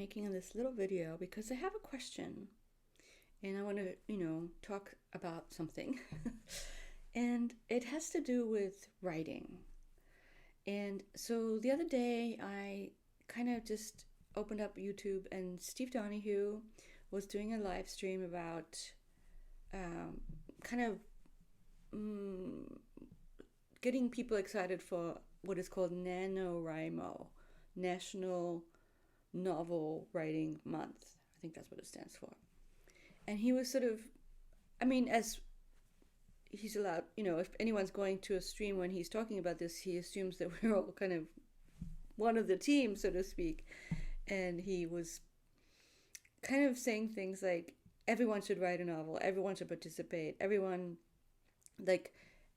making this little video because I have a question and I want to, talk about something. And it has to do with writing. And so the other day, I kind of just opened up YouTube, and Steve Donoghue was doing a live stream about um, kind of getting people excited for what is called NaNoWriMo, National Novel Writing Month. I think that's what it stands for. And he was sort of, as he's allowed, if anyone's going to a stream when he's talking about this, he assumes that we're all kind of one of the team, so to speak. And he was kind of saying things like, everyone should write a novel, everyone should participate, everyone, like,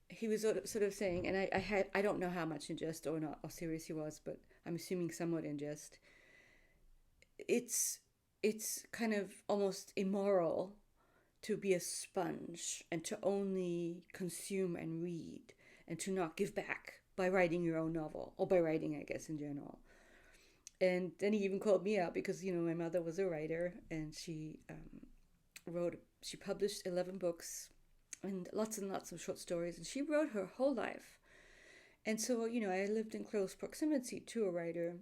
he was sort of saying, and I don't know how much in jest or not, or serious he was, but I'm assuming somewhat in jest. It's kind of almost immoral to be a sponge and to only consume and read and to not give back by writing your own novel, or by writing, I guess, in general. And then he even called me out because, my mother was a writer, and she published 11 books and lots of short stories, and she wrote her whole life. And so, I lived in close proximity to a writer,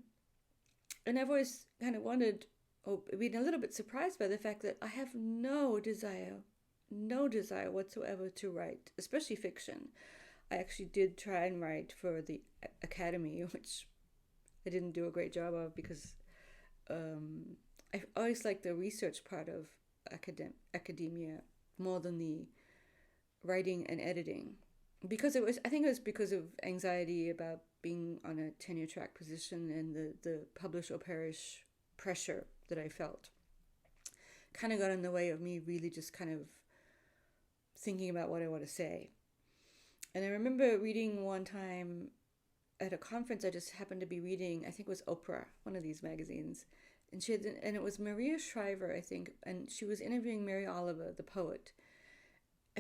and I've always kind of wondered, or been a little bit surprised by the fact that I have no desire whatsoever to write, especially fiction. I actually did try and write for the Academy, which I didn't do a great job of because I always liked the research part of academia more than the writing and editing, because I think it was because of anxiety about being on a tenure track position, and the publish or perish pressure that I felt kind of got in the way of me really just kind of thinking about what I want to say. And I remember reading one time at a conference, I just happened to be reading, I think it was Oprah, one of these magazines, and it was Maria Shriver, I think, and she was interviewing Mary Oliver, the poet,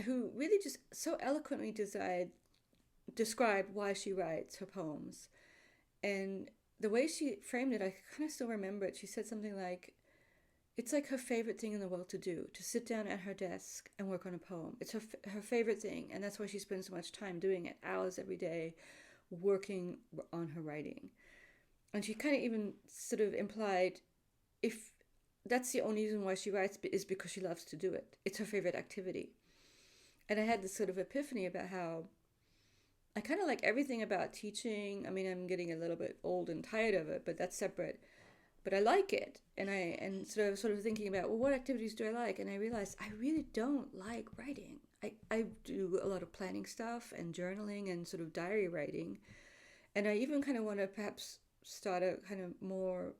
who really just so eloquently described why she writes her poems. And the way she framed it, I kind of still remember it. She said something like, it's like her favorite thing in the world to do, to sit down at her desk and work on a poem. It's her favorite thing, and that's why she spends so much time doing it, hours every day, working on her writing. And she kind of even sort of implied, if that's the only reason why she writes, is because she loves to do it. It's her favorite activity. And I had this sort of epiphany about how I kind of like everything about teaching. I'm getting a little bit old and tired of it, but that's separate. But I like it, and sort of thinking about, well, what activities do I like? And I realized I really don't like writing. I do a lot of planning stuff and journaling and sort of diary writing, and I even kind of want to perhaps start a kind of more,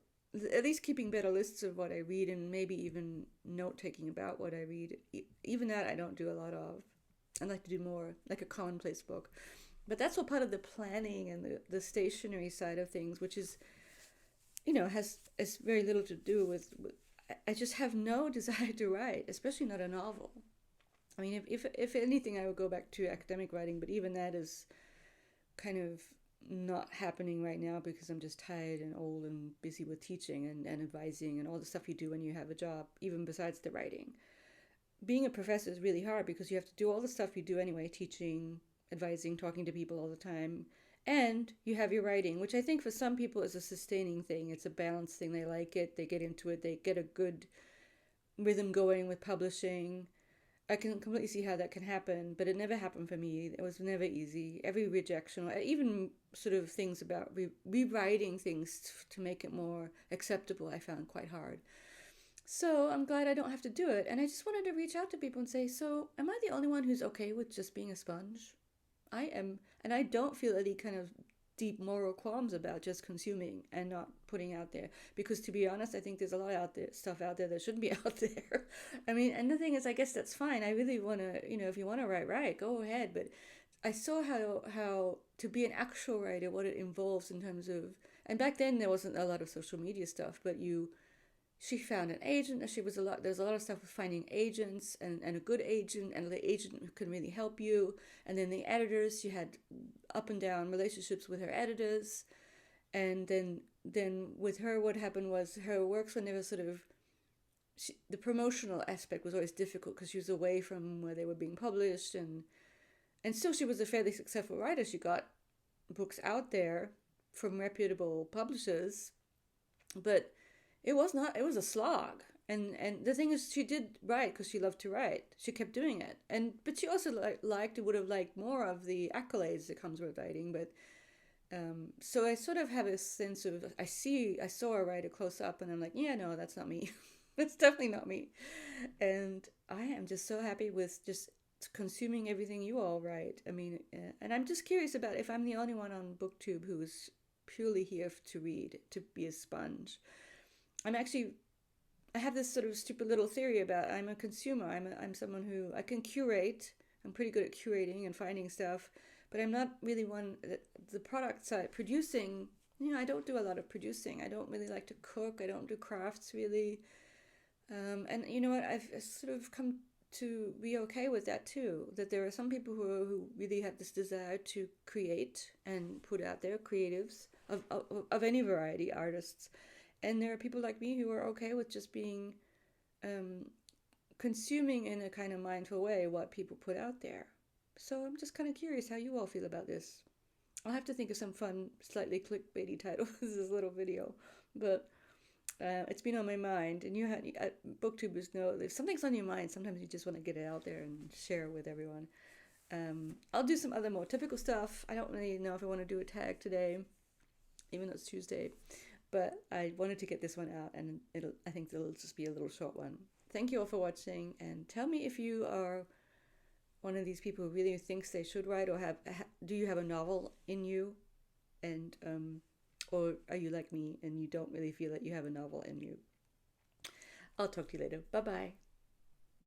at least keeping better lists of what I read, and maybe even note taking about what I read. Even that I don't do a lot of. I'd like to do more, like a commonplace book. But that's all part of the planning and the stationery side of things, which is, has very little to do with. I just have no desire to write, especially not a novel. If anything, I would go back to academic writing, but even that is kind of not happening right now because I'm just tired and old and busy with teaching and advising and all the stuff you do when you have a job, even besides the writing. Being a professor is really hard because you have to do all the stuff you do anyway, teaching, advising, talking to people all the time, and you have your writing, which I think for some people is a sustaining thing. It's a balanced thing. They like it, they get into it, they get a good rhythm going with publishing. I can completely see how that can happen, but it never happened for me. It was never easy. Every rejection, even sort of things about rewriting things to make it more acceptable, I found quite hard. So I'm glad I don't have to do it. And I just wanted to reach out to people and say, so am I the only one who's okay with just being a sponge? I am, and I don't feel any kind of deep moral qualms about just consuming and not putting out there. Because to be honest, I think there's a lot stuff out there that shouldn't be out there. And the thing is, I guess that's fine. I really want to, if you want to write, go ahead. But I saw how to be an actual writer, what it involves in terms of, and back then there wasn't a lot of social media stuff, but she found an agent. There's a lot of stuff with finding agents and a good agent, and the agent who could really help you. And then the editors, she had up and down relationships with her editors. And then then with her, what happened was her works were never sort of, the promotional aspect was always difficult because she was away from where they were being published, and still she was a fairly successful writer. She got books out there from reputable publishers, but it was a slog. And the thing is, she did write because she loved to write. She kept doing it, but she also would have liked more of the accolades that comes with writing. But so I sort of have a sense of, I saw a writer close up, and I'm like, yeah, no, that's not me. That's definitely not me. And I am just so happy with just consuming everything you all write. I mean, and I'm just curious about if I'm the only one on BookTube who is purely here to read, to be a sponge. I have this sort of stupid little theory about, I'm a consumer. I'm someone who, I can curate. I'm pretty good at curating and finding stuff, but I'm not really one, the product side, producing, I don't do a lot of producing. I don't really like to cook. I don't do crafts really. And you know what, I've sort of come to be okay with that too, that there are some people who really have this desire to create and put out there, creatives of any variety, artists. And there are people like me who are okay with just being, consuming in a kind of mindful way what people put out there. So I'm just kind of curious how you all feel about this. I'll have to think of some fun, slightly clickbaity title for this little video, but it's been on my mind. And booktubers know if something's on your mind, sometimes you just want to get it out there and share with everyone. I'll do some other more typical stuff. I don't really know if I want to do a tag today, even though it's Tuesday. But I wanted to get this one out, and I think it'll just be a little short one. Thank you all for watching, and tell me if you are one of these people who really thinks they should write, or do you have a novel in you, and or are you like me and you don't really feel that you have a novel in you? I'll talk to you later. Bye-bye.